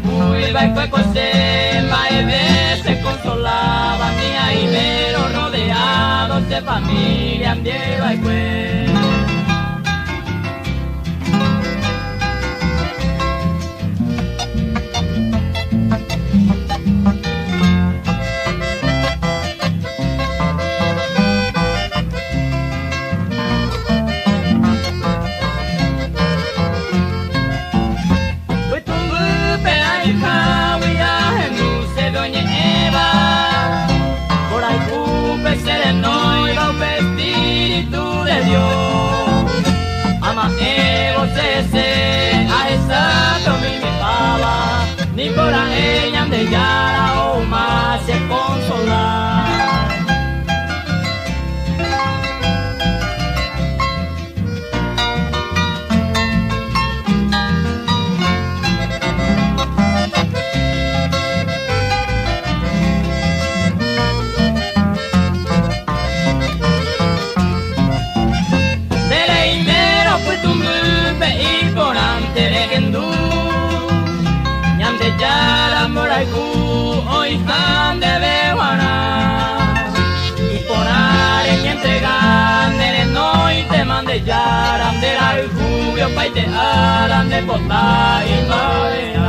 Uy, fue cose, se consolaba, mi ahí pero rodeados de familia, andeba y pues. Ni por ella de Yara o más se consolar. De leimero fue tu mupe y por ante de Gendú. De Yara Moraiku, hoy están de Bejuana. Y por área que entregan, de no y te mande Yara, de la Rubio, paite Aran, de Potá y Marea.